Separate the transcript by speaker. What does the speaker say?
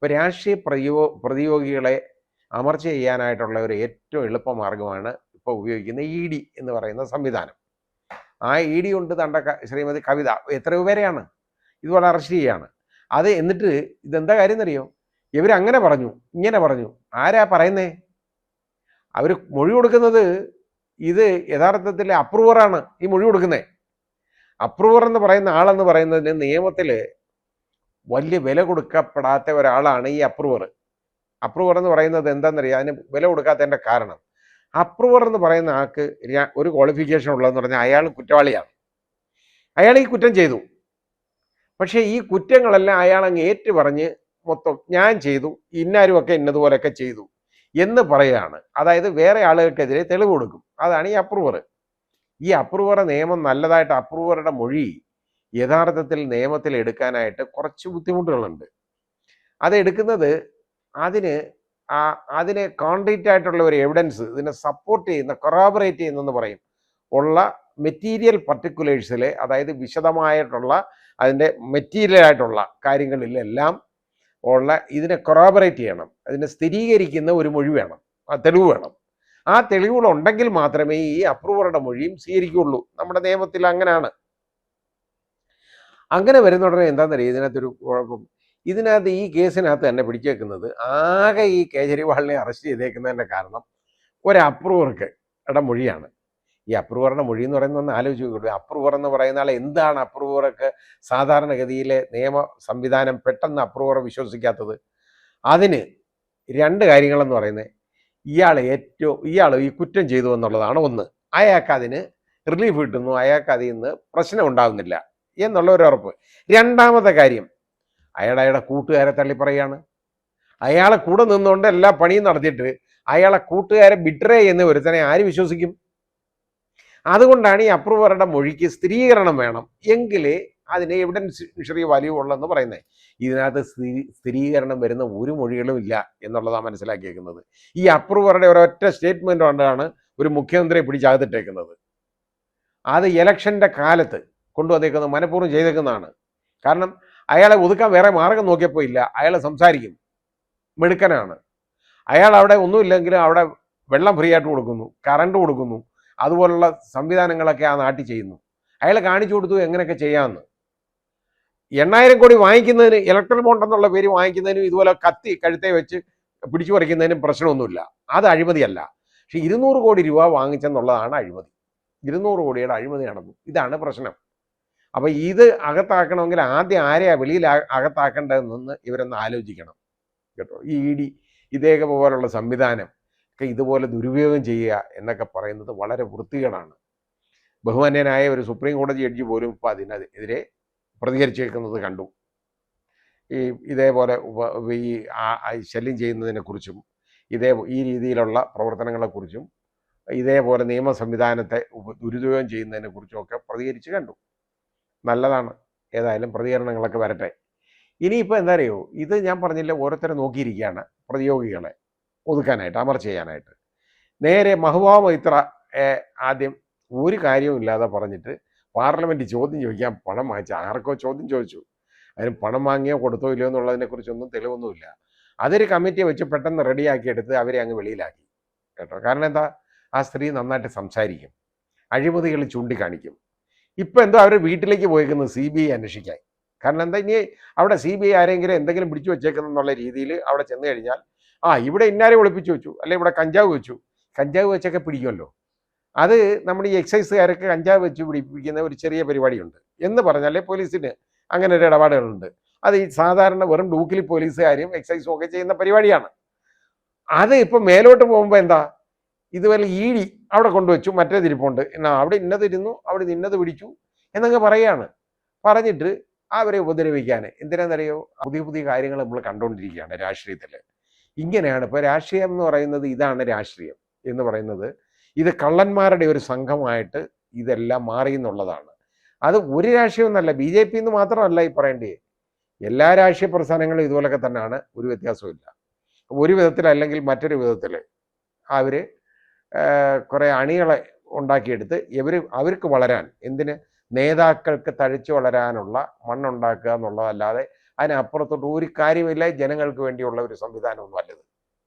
Speaker 1: ഇപ്പോൾ രാഷ്ട്രീയ പ്രതിയോഗികളെ അമർച്ച ചെയ്യാനായിട്ടുള്ള ഒരു ഏറ്റവും എളുപ്പമാർഗ്ഗമാണ് ഇപ്പോൾ ഉപയോഗിക്കുന്ന ED എന്ന് പറയുന്ന സംവിധാനം. ആ ED കൊണ്ട് ശ്രീമതി കവിത എത്രയോ പേരെയാണ് ഇതുപോലെ അറസ്റ്റ് ചെയ്യുകയാണ്. അത് എന്നിട്ട് ഇതെന്താ കാര്യം എന്നറിയോ? ഇവരങ്ങനെ പറഞ്ഞു, ഇങ്ങനെ പറഞ്ഞു. ആരാ പറയുന്നേ? അവർ മൊഴി കൊടുക്കുന്നത് ഇത് യഥാർത്ഥത്തിൽ അപ്രൂവറാണ് ഈ മൊഴി കൊടുക്കുന്നത്. അപ്രൂവർ എന്ന് പറയുന്ന ആളെന്ന് പറയുന്നതിന് നിയമത്തിൽ വലിയ വില കൊടുക്കപ്പെടാത്ത ഒരാളാണ് ഈ അപ്രൂവർ. അപ്രൂവർ എന്ന് പറയുന്നത് എന്താണെന്നറിയാം? അതിന് വില കൊടുക്കാത്തതിൻ്റെ കാരണം, അപ്രൂവർ എന്ന് പറയുന്ന ആൾക്ക് ഒരു ക്വാളിഫിക്കേഷൻ ഉള്ളതെന്ന് പറഞ്ഞാൽ അയാൾ കുറ്റവാളിയാണ്. അയാൾ ഈ കുറ്റം ചെയ്തു. പക്ഷേ ഈ കുറ്റങ്ങളെല്ലാം അയാൾ അങ്ങ് ഏറ്റു പറഞ്ഞ് മൊത്തം ഞാൻ ചെയ്തു, ഇന്നാരുമൊക്കെ ഇന്നതുപോലെയൊക്കെ ചെയ്തു എന്ന് പറയുകയാണ്. അതായത് വേറെ ആളുകൾക്കെതിരെ തെളിവ് കൊടുക്കും. അതാണ് ഈ അപ്രൂവർ. ഈ അപ്രൂവറെ നിയമം നല്ലതായിട്ട് അപ്രൂവറുടെ മൊഴി യഥാർത്ഥത്തിൽ നിയമത്തിൽ എടുക്കാനായിട്ട് കുറച്ച് ബുദ്ധിമുട്ടുകളുണ്ട്. അതെടുക്കുന്നത് അതിന് കോൺക്രീറ്റ് ആയിട്ടുള്ള ഒരു എവിഡൻസ്, ഇതിനെ സപ്പോർട്ട് ചെയ്യുന്ന, കൊറാബറേറ്റ് ചെയ്യുന്നെന്ന് പറയും, ഉള്ള മെറ്റീരിയൽ പർട്ടിക്കുലേഴ്സിൽ, അതായത് വിശദമായിട്ടുള്ള അതിൻ്റെ മെറ്റീരിയൽ ആയിട്ടുള്ള കാര്യങ്ങളിലെല്ലാം ഉള്ള ഇതിനെ കൊറാബറേറ്റ് ചെയ്യണം, അതിനെ സ്ഥിരീകരിക്കുന്ന ഒരു മൊഴി വേണം, ആ തെളിവ് വേണം. ആ തെളിവുകളുണ്ടെങ്കിൽ മാത്രമേ ഈ അപ്രൂവറുടെ മൊഴിയും സ്വീകരിക്കുകയുള്ളൂ. നമ്മുടെ നിയമത്തിൽ അങ്ങനെയാണ്. അങ്ങനെ വരുന്ന ഉടനെ എന്താണെന്നറിയാം ഇതിനകത്തൊരു കുഴപ്പം? ഇതിനകത്ത് ഈ കേസിനകത്ത് തന്നെ പിടിച്ചേക്കുന്നത് ആകെ ഈ കേജ്രിവാളിനെ അറസ്റ്റ് ചെയ്തേക്കുന്നതിൻ്റെ കാരണം ഒരു അപ്രൂവർക്ക് മൊഴിയാണ്. ഈ അപ്രൂവറുടെ മൊഴി എന്ന് പറയുന്നത് ഒന്ന് ആലോചിച്ച് നോക്കട്ടെ. അപ്രൂവർ എന്ന് പറയുന്ന ആൾ എന്താണ്? അപ്രൂവർക്ക് സാധാരണഗതിയിലെ നിയമ സംവിധാനം പെട്ടെന്ന് അപ്രൂവറെ വിശ്വസിക്കാത്തത്? അതിന് രണ്ട് കാര്യങ്ങളെന്ന് പറയുന്നത്, ഇയാൾ ഈ കുറ്റം ചെയ്തു എന്നുള്ളതാണ് ഒന്ന്. അയാൾക്ക് അതിന് റിലീഫ് കിട്ടുന്നു, അയാൾക്ക് അതിൽ നിന്ന് പ്രശ്നം ഉണ്ടാകുന്നില്ല എന്നുള്ള ഒരു ഉറപ്പ്. രണ്ടാമത്തെ കാര്യം, അയാളുടെ കൂട്ടുകാരെ തള്ളിപ്പറയാണ്. അയാളെ കൂടെ നിന്നുകൊണ്ട് എല്ലാ പണിയും നടത്തിയിട്ട് അയാളെ കൂട്ടുകാരെ ബിട്രേ എന്ന് ഒരുത്തനെ ആര് വിശ്വസിക്കും? അതുകൊണ്ടാണ് ഈ അപ്രൂവറുടെ മൊഴിക്ക് സ്ഥിരീകരണം വേണം, എങ്കിലേ അതിന് എവിഡൻഷ്യറി വാല്യൂ ഉള്ളെന്ന് പറയുന്നത്. ഇതിനകത്ത് സ്ഥിരീകരണം വരുന്ന ഒരു മൊഴികളും ഇല്ല എന്നുള്ളതാണ് മനസ്സിലാക്കിയേക്കുന്നത്. ഈ അപ്രൂവറുടെ ഒരൊറ്റ സ്റ്റേറ്റ്മെന്റ് കൊണ്ടാണ് ഒരു മുഖ്യമന്ത്രിയെ പിടിച്ചകത്തിട്ടേക്കുന്നത്. അത് ഇലക്ഷൻ്റെ കാലത്ത് കൊണ്ടുവന്നേക്കുന്നത്, മനഃപൂർവ്വം ചെയ്തേക്കുന്നതാണ്. കാരണം അയാളെ ഒതുക്കാൻ വേറെ മാർഗം നോക്കിയപ്പോൾ ഇല്ല. അയാൾ സംസാരിക്കും, മിടുക്കനാണ്. അയാൾ അവിടെ ഒന്നുമില്ലെങ്കിലും അവിടെ വെള്ളം ഫ്രീ ആയിട്ട് കൊടുക്കുന്നു, കറണ്ട് കൊടുക്കുന്നു, അതുപോലുള്ള സംവിധാനങ്ങളൊക്കെ ആ നാട്ടിൽ ചെയ്യുന്നു. അയാൾ കാണിച്ചു കൊടുത്തു എങ്ങനെയൊക്കെ ചെയ്യാമെന്ന്. 8,000 കോടി വാങ്ങിക്കുന്നതിന്, ഇലക്ട്രൽ ബോണ്ട് എന്നുള്ള പേര് വാങ്ങിക്കുന്നതിനും ഇതുപോലെ കത്തി കഴുത്തെ വെച്ച് പിടിച്ചു പറിക്കുന്നതിനും പ്രശ്നമൊന്നുമില്ല. അത് അഴിമതിയല്ല. പക്ഷെ 200 കോടി രൂപ വാങ്ങിച്ചെന്നുള്ളതാണ് അഴിമതി. 200 കോടിയുടെ അഴിമതി നടന്നു. ഇതാണ് പ്രശ്നം. അപ്പം ഇത് അകത്താക്കണമെങ്കിൽ ആദ്യം ആരെയാ വെളിയിൽ അകത്താക്കേണ്ടതെന്ന് ഇവരൊന്ന് ആലോചിക്കണം കേട്ടോ. ഈ ED ഇതേപോലുള്ള സംവിധാനം ഒക്കെ ഇതുപോലെ ദുരുപയോഗം ചെയ്യുക എന്നൊക്കെ പറയുന്നത് വളരെ വൃത്തികേടാണ്. ബഹുമാന്യനായ ഒരു സുപ്രീം കോടതി ജഡ്ജി പോലും ഇപ്പോൾ അതിനെതിരെ പ്രതികരിച്ചേക്കുന്നത് കണ്ടു. ഇതേപോലെ ഈ ശല്യം ചെയ്യുന്നതിനെക്കുറിച്ചും ഈ രീതിയിലുള്ള പ്രവർത്തനങ്ങളെക്കുറിച്ചും ഇതേപോലെ നിയമ സംവിധാനത്തെ ദുരുപയോഗം ചെയ്യുന്നതിനെക്കുറിച്ചും ഒക്കെ പ്രതികരിച്ച് കണ്ടു. നല്ലതാണ്. ഏതായാലും പ്രതികരണങ്ങളൊക്കെ വരട്ടെ. ഇനിയിപ്പോൾ എന്താ അറിയോ, ഇത് ഞാൻ പറഞ്ഞില്ല, ഓരോരുത്തരെ നോക്കിയിരിക്കുകയാണ് പ്രതിയോഗികളെ ഒതുക്കാനായിട്ട്, അമർച്ച ചെയ്യാനായിട്ട്. നേരെ മഹുവാ മൈത്ര ആദ്യം ഒരു കാര്യവും ഇല്ലാതെ പറഞ്ഞിട്ട് പാർലമെൻറ്റ് ചോദ്യം ചോദിക്കാൻ പണം വാങ്ങിച്ച ആർക്കോ ചോദ്യം ചോദിച്ചു. അതിന് പണം വാങ്ങിയോ കൊടുത്തോ ഇല്ലയോ എന്നുള്ളതിനെക്കുറിച്ചൊന്നും തെളിവൊന്നുമില്ല. അതൊരു കമ്മിറ്റിയെ വെച്ച് പെട്ടെന്ന് റെഡിയാക്കിയെടുത്ത് അവരെ അങ്ങ് വെളിയിലാക്കി കേട്ടോ. കാരണം എന്താ, ആ സ്ത്രീ നന്നായിട്ട് സംസാരിക്കും, അഴിമതികൾ ചൂണ്ടിക്കാണിക്കും. ഇപ്പം എന്തോ അവർ വീട്ടിലേക്ക് പോയേക്കുന്നത് CBI അന്വേഷിക്കാൻ. കാരണം എന്താ, ഇനി അവിടെ CBI ആരെങ്കിലും എന്തെങ്കിലും പിടിച്ചു വെച്ചേക്കുന്നുള്ള രീതിയിൽ അവിടെ ചെന്ന് കഴിഞ്ഞാൽ, ഇവിടെ ഇന്നാരെ ഒളിപ്പിച്ചു വെച്ചു, അല്ലെ ഇവിടെ കഞ്ചാവ് വെച്ചു, കഞ്ചാവ് വെച്ചൊക്കെ പിടിക്കുമല്ലോ. അത് നമ്മുടെ ഈ എക്സൈസുകാരൊക്കെ കഞ്ചാവ് വെച്ച് പിടിപ്പിക്കുന്ന ഒരു ചെറിയ പരിപാടിയുണ്ട് എന്ന് പറഞ്ഞാൽ പോലീസിന് അങ്ങനെ ഒരു ഇടപാടുകളുണ്ട്. അത് ഈ സാധാരണ വെറും ഡൂക്കിലി പോലീസുകാരും എക്സൈസും ഒക്കെ ചെയ്യുന്ന പരിപാടിയാണ്. അത് ഇപ്പം മേലോട്ട് പോകുമ്പോൾ എന്താ, ഇതുപോലെ ED അവിടെ കൊണ്ടുവച്ചു, മറ്റേ തിരിപ്പുണ്ട്, അവിടെ ഇന്നതിരുന്നു, അവിടെ ഇന്നത് പിടിച്ചു എന്നൊക്കെ പറയുകയാണ്. പറഞ്ഞിട്ട് അവരെ ഉപദ്രവിക്കാൻ. എന്തിനാണെന്നറിയോ, പുതിയ പുതിയ കാര്യങ്ങൾ നമ്മൾ കണ്ടുകൊണ്ടിരിക്കുകയാണ് രാഷ്ട്രീയത്തിൽ. ഇങ്ങനെയാണ് ഇപ്പോൾ രാഷ്ട്രീയം എന്ന് പറയുന്നത്. ഇതാണ് രാഷ്ട്രീയം എന്ന് പറയുന്നത്. ഇത് കള്ളന്മാരുടെ ഒരു സംഘമായിട്ട് ഇതെല്ലാം മാറി എന്നുള്ളതാണ്. അത് ഒരു രാഷ്ട്രീയം എന്നല്ല, BJP എന്ന് മാത്രമല്ല ഈ പറയേണ്ടത്. എല്ലാ രാഷ്ട്രീയ പ്രസ്ഥാനങ്ങളും ഇതുപോലൊക്കെ തന്നെയാണ്, ഒരു വ്യത്യാസവും ഇല്ല. ഒരു വിധത്തിലല്ലെങ്കിൽ മറ്റൊരു വിധത്തിൽ അവർ കുറേ അണികളെ ഉണ്ടാക്കിയെടുത്ത് അവർക്ക് വളരാൻ, നേതാക്കൾക്ക് തഴച്ചു വളരാനുള്ള മണ്ണുണ്ടാക്കുക എന്നുള്ളതല്ലാതെ അതിനപ്പുറത്തോട്ട് ഒരു കാര്യമില്ല. ജനങ്ങൾക്ക് വേണ്ടിയുള്ള ഒരു സംവിധാനമൊന്നും അല്ലത്.